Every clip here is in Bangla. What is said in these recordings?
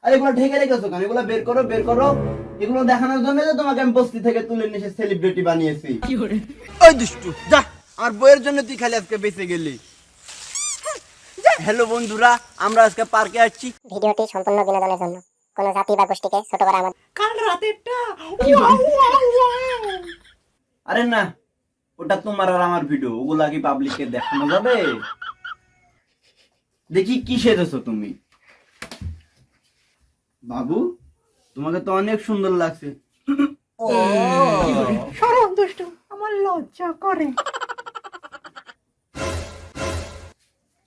আর এগুলো ঢেকে রেখেছো কেন? এগুলো বের করো, বের করো। এগুলো দেখানোর জন্য যে তোমাকে আমি বস্তি থেকে তুলে নিয়ে এসে সেলিব্রিটি বানিয়েছি। ওই দুষ্টু যা, আমার বইয়ের জন্য তুই খালি আজকে বেঁচে গেলি। হ্যালো বন্ধুরা, আমরা আজকে পার্কে আসছি। ভিডিওটি সম্পূর্ণ বিনোদনের জন্য, কোনো জাতি বা গোষ্ঠীকে ছোট করা আমাদের কাল রাতেরটা আরে না, ওটা তোমার আর আমার ভিডিও, ওগুলা কি পাবলিককে দেখানো যাবে? দেখি কি সেজেছো তুমি। বাবু, তোমাকে তো অনেক সুন্দর লাগছে। ও সরব দুষ্টু, আমার লজ্জা করে।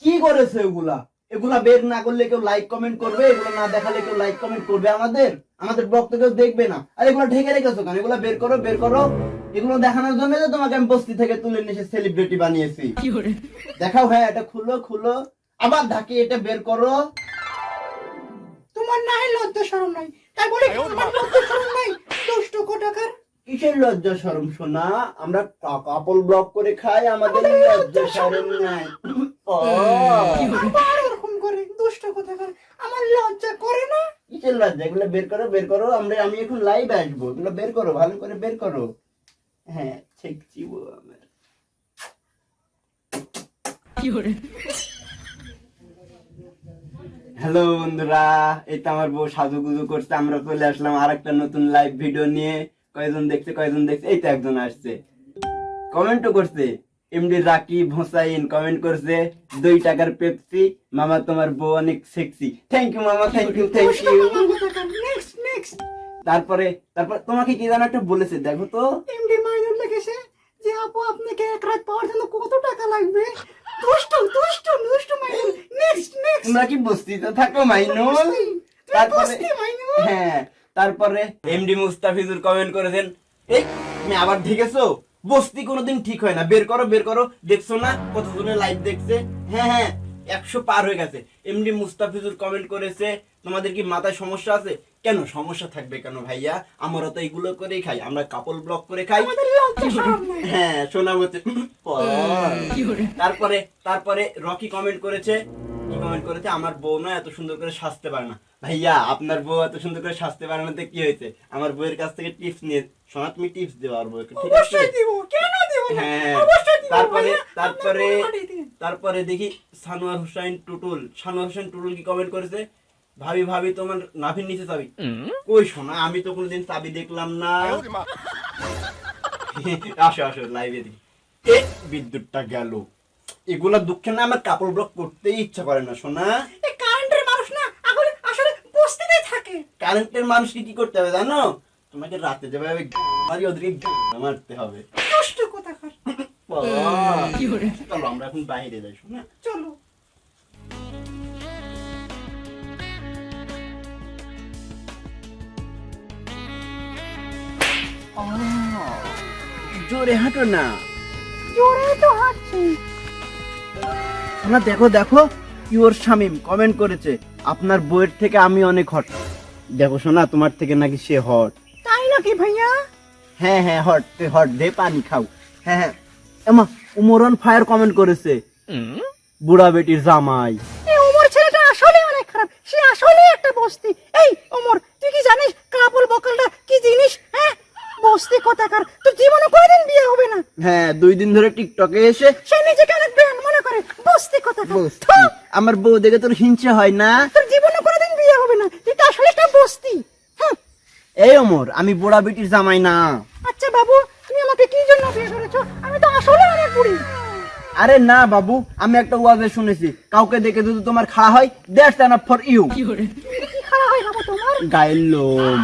কি করেছে এগুলা? এগুলা বের না করলে কেউ লাইক কমেন্ট করবে? এগুলো না দেখালে কেউ লাইক কমেন্ট করবে? আমাদের ব্লগ তো কেউ দেখবে না। আর এগুলো ঢেকে রেখেছো কেন? এগুলো বের করো, বের করো। এগুলো দেখানোর জন্য যে তোমাকে আমি বস্তি থেকে তুলে নিয়ে এসে সেলিব্রিটি বানিয়েছি। দেখাও, হ্যাঁ এটা খুলো, খুলো। আবার ঢাকি, এটা বের করো। তোমার না হয় লজ্জা শরম নাই, তাই বলে আমার লজ্জা শরম নাই? দুষ্টু কোটাকার। কিসের লজ্জা শরম শোনা? আমরা কাপল ব্লগ করে খাই, আমাদের লজ্জা শরম নাই। ও আবার এরকম করে দুষ্টু কোটাকার, আমার লজ্জা করে না? কিসের লজ্জা? এগুলো বের করো, বের করো। আমি এখন লাইভ আসবো, এগুলো বের করো, ভালো করে বের করো। হ্যাঁ ঠিক চিবো আমার। হ্যালো বন্ধুরা, এই তো আমার বউ সাজুগুজু করছে, আমরা চলে আসলাম আর একটা নতুন লাইভ ভিডিও নিয়ে। কয়জন দেখছে, কয়জন দেখছে? এই তো একজন আসছে, কমেন্টও করছে। এমডি রাকিব হোসাইন কমেন্ট করছে, 2 টাকার পেপসি, মামা তোমার বউ অনেক সেক্সি। থ্যাংক ইউ মামা, থ্যাংক ইউ, থ্যাংক দুষ্টু ইউ। মামা কোটাকার। Next next. তারপরে তারপর তোমাকে কি জানো একটা বলেছে, দেখো তো। এমডি মাইনুল লিখেছে যে আপু আপনাকে এক রাত পাওয়ার জন্য কত টাকা লাগবে? দুষ্টু দুষ্টু দুষ্টু মাইনুল। Next next. তোমরা কি বস্তিতে থাকো মাইনুল? বস্তি? তুই তারপরে বস্তি মাইনুল? হ্যাঁ, তারপরে এমডি মুস্তাফিজুর কমেন্ট করেছেন, এই তুমি আবার ঢেকেছো? বস্তি কোনোদিন ঠিক হয় না, বের করো, বের করো। দেখছো না কতজনে লাইভ দেখছে? হ্যাঁ হ্যাঁ, 100 পার হয়ে গেছে। এমডি মুস্তাফিজুর কমেন্ট করেছে, তোমাদের কি মাথায় সমস্যা আছে? কেন সমস্যা থাকবে কেন ভাইয়া? আমরা তো এগুলো করেই খাই, আমরা কাপল ব্লগ করে খাই। আমাদের লজ্জা শরম নাই। হ্যাঁ শোনাবতে। তারপরে তারপরে রকি কমেন্ট করেছে, কি কমেন্ট করেছে? আমার বউ না এত সুন্দর করে সাজতে পারে না। ভাইয়া আপনার বউ এত সুন্দর করে সাজতে পারে না তো কি হয়েছে? আমার বউয়ের কাছ থেকে টিপস নিয়ে শোনা, তুমি টিপস দেও আর বউকে, ঠিক আছে? অবশ্যই দিব, কেন দিব না? হ্যাঁ, অবশ্যই দিব তারপরে ভাইয়া, তারপরে আপনার বউ পাঠিয়ে দিন। তারপরে দেখি সানোয়ার হোসেন টুটুল কি কমেন্ট করেছে, ভাবি ভাবি তোমার নাভির নিচে চাবি। কই শোনা, আমি তো কোনোদিন চাবি দেখলাম না। আসো আসো লাইভে দেখি। এ বিদ্যুৎটা গেল। এগুলা দুঃখে না আমার কাপড় ব্লক করতেই ইচ্ছা করে না শোনা। এই কারেন্টের মানুষ না আসলে আসলে বস্তিতেই থাকে। কারেন্টের মানুষকে কি করতে হবে জানো? তোমাকে রাতে যেভাবে মারি ওদেরকে মারতে হবে। দুষ্টু কোথাকার। চলো আমরা এখন বাইরে যাই শোনা। চলো। জোরে হাঁটো না। জোরে তো হাঁটছি। শোনা দেখো দেখো, ইউর শামিম কমেন্ট করেছে, আপনার বইয়ের থেকে আমি অনেক হট। দেখো শোনা, তোমার থেকে নাকি সে হট। তাই নাকি ভাইয়া? হ্যাঁ হ্যাঁ, হট হট, দে পানি খাও। হ্যাঁ হ্যাঁ, এমা উমরন ফায়ার কমেন্ট করেছে, বুড়া বেটির জামাই। এই ওমর ছেলেটা আসলে অনেক খারাপ, সে আসলে একটা বস্তি। এই ওমর, তুই কি জানিস কাপল বকলটা কি জিনিস? হ্যাঁ, বস্তি কোথাকার, তোর জীবনে কোনোদিন বিয়ে হবে না। হ্যাঁ, 2 দিন ধরে টিকটকে এসে সে নিজেকে অনেক ব্র্যান্ড মনে করে, বস্তি কোথাকার। বস্তি। আমার বউ দেখে তোর হিংসা হয় না? তোর জীবনে কোনোদিন বিয়ে হবে না, তুই তো আসলে একটা বস্তি। হুম। এই ওমর, আমি বুড়া বেটির জামাই না। আচ্ছা বাবু, তুমি আমাকে কি জন্য বিয়ে করেছো? আমি তো আসলে অনেক বুড়ি। আরে না বাবু, আমি একটা ওয়াজে শুনেছি, কাউকে দেখে যদি তোমার খাওয়া হয়, দ্যাটস এনাফ ফর ইউ। কি খারাপ হয় বাবু তোমার? গায়ের লোম।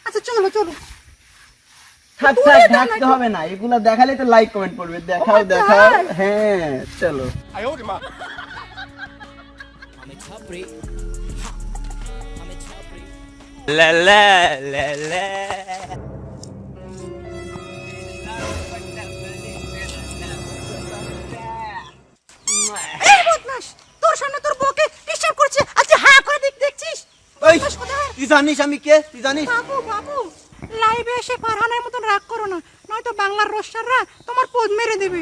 আচ্ছা চলো চলো। থাক থাক, ঢাকতে হবে না, এগুলা দেখালে তো লাইক কমেন্ট করবে। দেখাও ও দেখাও। তাই? হ্যাঁ চলো। La la la la. এই বদমাশ, তোর সামনে তোর বউকে ডিস্টার্ব করছে, আচ্ছা হ্যাঁ করে দেখছিস? ওই বদমাশ কোথাকার। তুই জানিস আমি কে? তুই জানিস? বাবু বাবু, লাইভে এসে ফারহানের মতন রাগ করো না, নয়তো বাংলার রোস্টাররা তোমার পদ মেরে দেবে।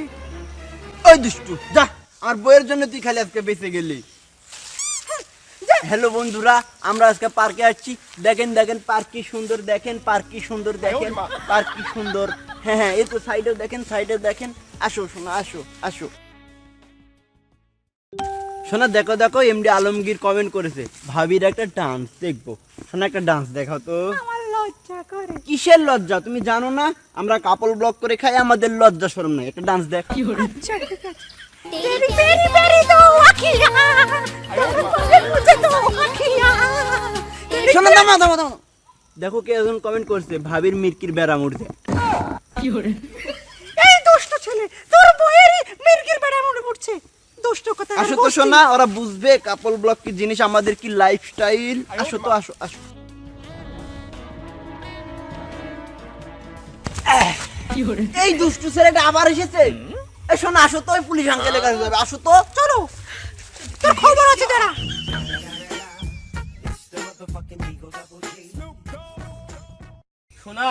ওই দুষ্টু যা, আমার বইয়ের জন্য তুই খালি আজকে বেঁচে গেলি। যা হ্যালো বন্ধুরা, আমরা আজকে পার্কে আসছি। দেখেন দেখেন পার্ক কি সুন্দর, দেখেন পার্ক কি সুন্দর, দেখেন পার্ক কি সুন্দর। হ্যাঁ হ্যাঁ, এই তো সাইডে দেখেন, সাইডে দেখেন। আসো শোনা, আসো আসো শোনা। দেখো দেখো, এমডি আলমগীর কমেন্ট করেছে ভাবির একটা ডান্স দেখবো। শোনা একটা ডান্স দেখাও তো। আমার লজ্জা করে। কিসের লজ্জা? তুমি জানো না আমরা কাপল ব্লগ করে খাই, আমাদের লজ্জা শরম নাই। একটা ডান্স দেখ। আচ্ছা ঠিক আছে। তেরি পেরি পেরি তো আখিয়া, মুঝে তো আখিয়া। শোনা, দামা দামা দামা। দেখো কে একজন কমেন্ট করছে ভাবির মির্কির বেড়া উঠছে। এই দুষ্ট ছেলে, তোর বউয়েরই মির্গির বেড়া মনে পড়ছে। দুষ্ট কথা। আসো তো শোনা, ওরা বুঝবে কাপল ব্লগ কি জিনিস, আমাদের কি লাইফস্টাইল। আসো তো, আসো আসো। এই দুষ্টু ছেলেটা আবার এসেছে। এই শোনা, আসো তো, ওই পুলিশ আঙ্কেলের কাছে যাবে। আসো তো, চলো, তোর খবর আছে দাঁড়া। শোনা,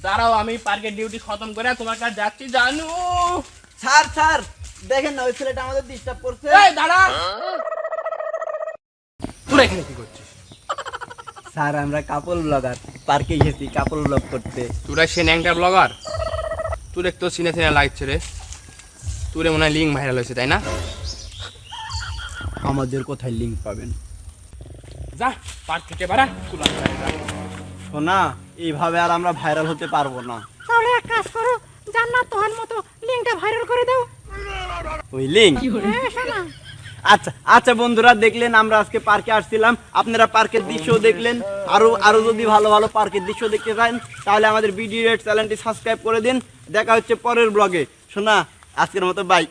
দাঁড়াও, আমি পার্কের ডিউটি খতম করে তোমার কাছে যাচ্ছি জানু। স্যার স্যার দেখেন না, ওই ছেলেটা আমাদের ডিস্টার্ব করছে। এই দাঁড়া, তোরা এখানে কি করছিস? স্যার আমরা কাপল ব্লগার, পার্কে এসেছি কাপল ব্লগ করতে। তোরা সে ন্যাংটা ব্লগার? তোর একটু সিনে সিনে লাগছে রে। তোরে মনে হয় লিঙ্ক ভাইরাল হয়েছে, তাই না? আমাদের কোথায় লিংক পাবেন? যা পার্ক থেকে বাড়া কুলার যা। শোনা, এইভাবে আর আমরা ভাইরাল হতে পারবো না। তাহলে এক কাজ করো, জান্নাত তোহার মতো লিংকটা ভাইরাল করে দাও। ওই লিংক? হ্যাঁ শোনা। আচ্ছা আচ্ছা বন্ধুরা, দেখলেন আমরা আজকে পার্কে আসছিলাম, আপনারা পার্কের দৃশ্য দেখলেন। আরো যদি ভালো ভালো পার্কের দৃশ্য দেখতে চান তাহলে আমাদের ভিডিও রেড চ্যানেলটি সাবস্ক্রাইব করে দিন। দেখা হচ্ছে পরের ব্লগে। শোনা, আজকের মতো বাই।